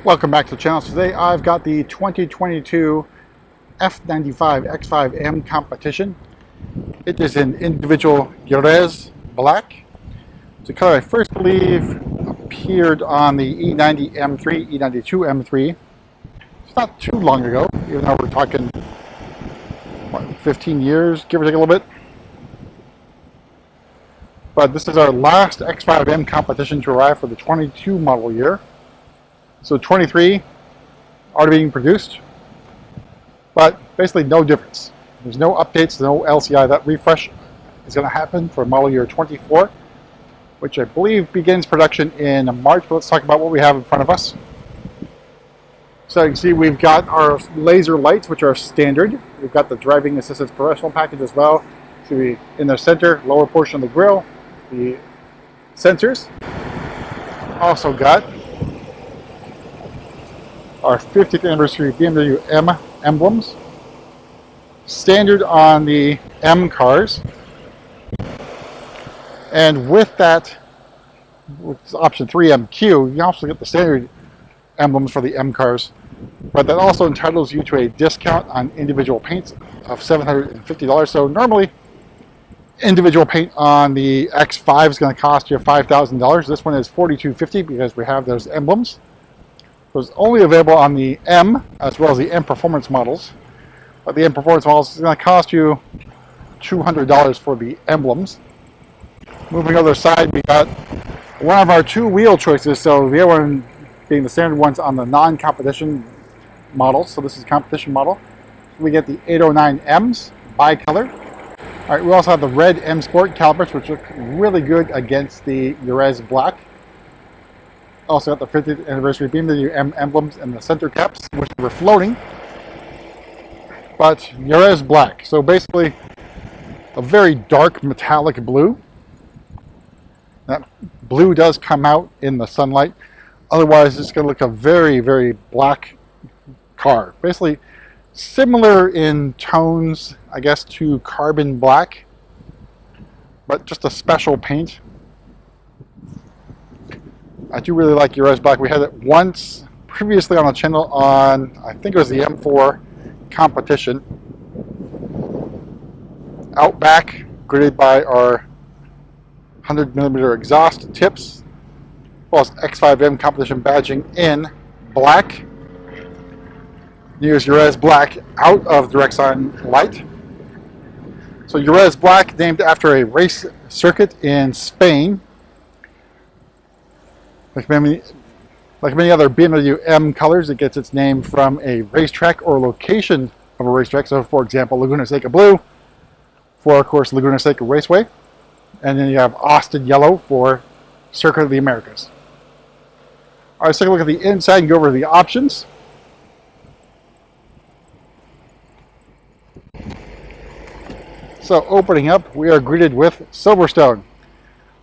Welcome back to the channel. Today I've got the 2022 F95 X5 M Competition. It is in individual Jerez Black. It's a color I first believe appeared on the E9x M3, E92 M3. It's not too long ago, even though we're talking, what, 15 years, give or take a little bit. But this is our last X5 M competition to arrive for the 22 model year. So 23 already being produced, but basically no difference. There's no updates, no LCI. That refresh is going to happen for model year 24, which I believe begins production in March. But let's talk about what we have in front of us. So you can see we've got our laser lights, which are standard. We've got the driving assistance professional package as well. So we, in the center, lower portion of the grille, the sensors. Also got our 50th anniversary BMW M emblems, standard on the M cars, and with that, option 3MQ, you also get the standard emblems for the M cars, but that also entitles you to a discount on individual paints of $750. So normally, individual paint on the X5 is going to cost you $5,000. This one is $4,250 because we have those emblems. So it's only available on the M as well as the M Performance models. But the M Performance models is going to cost you $200 for the emblems. Moving on the other side, we got one of our two wheel choices. So the other one being the standard ones on the non-competition models. So this is a competition model. We get the 809Ms bi-color. All right, we also have the red M Sport calipers, which look really good against the Jerez Black. Also got the 50th anniversary BMW M emblems and the center caps, which were floating. But Jerez Black, so basically a very dark metallic blue. That blue does come out in the sunlight. Otherwise, it's going to look a very, very black car. Basically similar in tones, I guess, to carbon black, but just a special paint. I do really like Jerez Black. We had it once previously on the channel on, I think it was the M4 competition. Out back, gridded by our 100mm exhaust tips, as well as X5M competition badging in black. Use Jerez Black out of direct sun light. So Jerez Black, named after a race circuit in Spain. Like many other BMW M colors, it gets its name from a racetrack or location of a racetrack. So, for example, Laguna Seca Blue for, of course, Laguna Seca Raceway. And then you have Austin Yellow for Circuit of the Americas. All right, let's take a look at the inside and go over the options. So, opening up, we are greeted with Silverstone.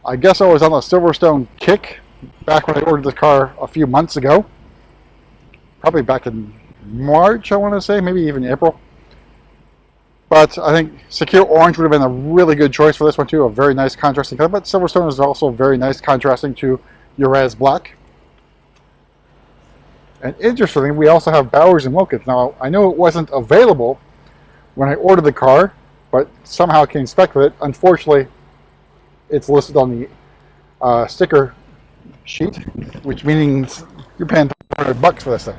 I guess I was on the Silverstone kick back when I ordered the car a few months ago. Probably back in March, I want to say, maybe even April. But I think Secure Orange would have been a really good choice for this one too. A very nice contrasting color, but Silverstone is also very nice contrasting to Jerez Black. And interestingly, we also have Bowers and Wilkins. Now, I know it wasn't available when I ordered the car, but somehow it came spec with it. Unfortunately, it's listed on the sticker sheet, which means you're paying $100 for this thing.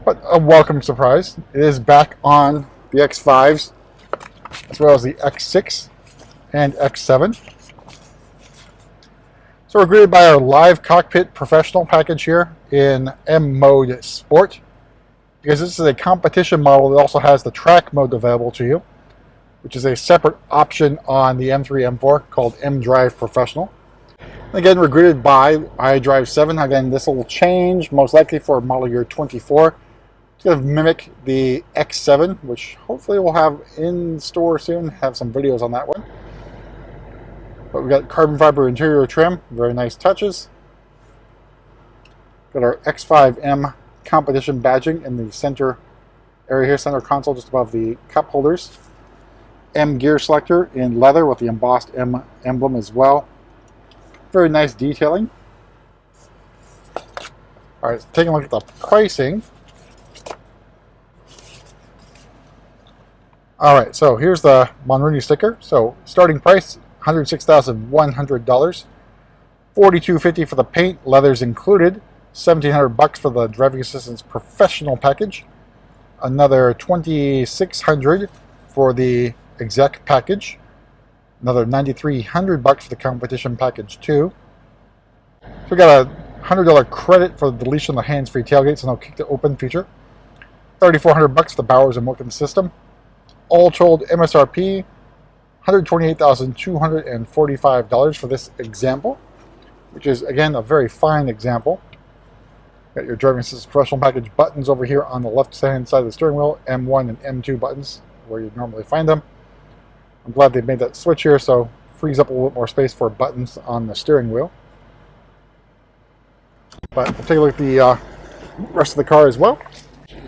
But a welcome surprise. It is back on the X5s as well as the X6 and X7. So we're greeted by our live cockpit professional package here in M Mode Sport. Because this is a competition model that also has the track mode available to you, which is a separate option on the M3, M4 called M Drive Professional. Again, we're greeted by iDrive 7. Again, this will change most likely for model year 24. It's going to mimic the X7, which hopefully we'll have in store soon. Have some videos on that one. But we've got carbon fiber interior trim, very nice touches. Got our X5M competition badging in the center area here, center console just above the cup holders. M gear selector in leather with the embossed M emblem as well. Very nice detailing. All All right, taking a look at the pricing. All right, so here's the Monrooney sticker. So starting price, $106,100, $42.50 for the paint, leathers included, $1,700 for the driving assistance professional package, another $2,600 for the exec package, another $9,300 for the competition package too. So we got a $100 credit for the deletion of the hands-free tailgates and no kick to open feature, $3,400 for the Bowers and Wilkins system. All told, MSRP $128,245 for this example, which is again a very fine example. Got your driving assistance professional package buttons over here on the left hand side of the steering wheel, M1 and M2 buttons where you normally find them. I'm glad they made that switch here, so it frees up a little bit more space for buttons on the steering wheel. But we'll take a look at the rest of the car as well.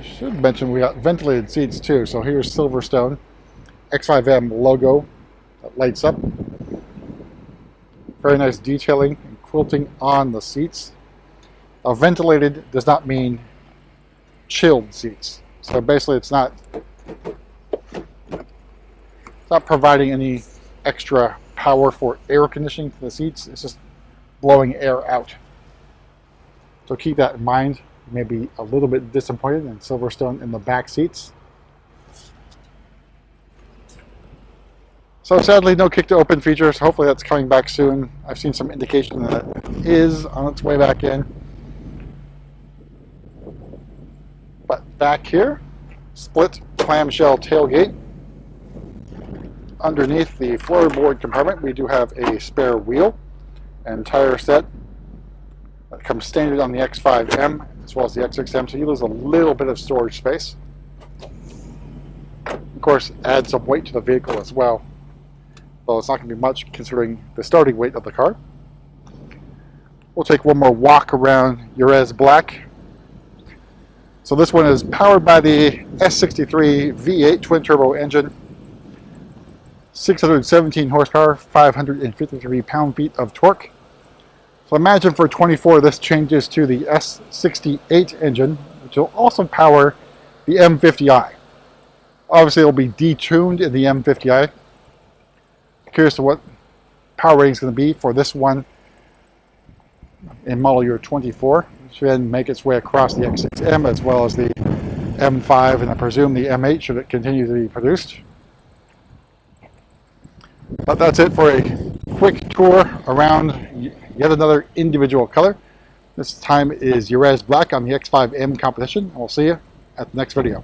Should mention we got ventilated seats too. So here's Silverstone X5M logo that lights up. Very nice detailing and quilting on the seats. Now, ventilated does not mean chilled seats. So basically it's not providing any extra power for air conditioning to the seats. It's just blowing air out. So keep that in mind. You may be a little bit disappointed in Silverstone in the back seats. So sadly, no kick to open features. Hopefully that's coming back soon. I've seen some indication that it is on its way back in. But back here, split clamshell tailgate. Underneath the floorboard compartment, we do have a spare wheel and tire set that comes standard on the X5 M as well as the X6M, so you lose a little bit of storage space. Of course, add some weight to the vehicle as well, though it's not going to be much considering the starting weight of the car. We'll take one more walk around Jerez Black. So this one is powered by the S63 V8 twin-turbo engine, 617 horsepower, 553 pound-feet of torque. So imagine for 24 this changes to the S68 engine, which will also power the M50i. Obviously it will be detuned in the M50i. Curious to what power rating is going to be for this one in model year 24. It should then make its way across the X6M as well as the M5 and I presume the M8 should it continue to be produced. But that's it for a quick tour around yet another individual color. This time is Jerez Black on the X5 M Competition. And we'll see you at the next video.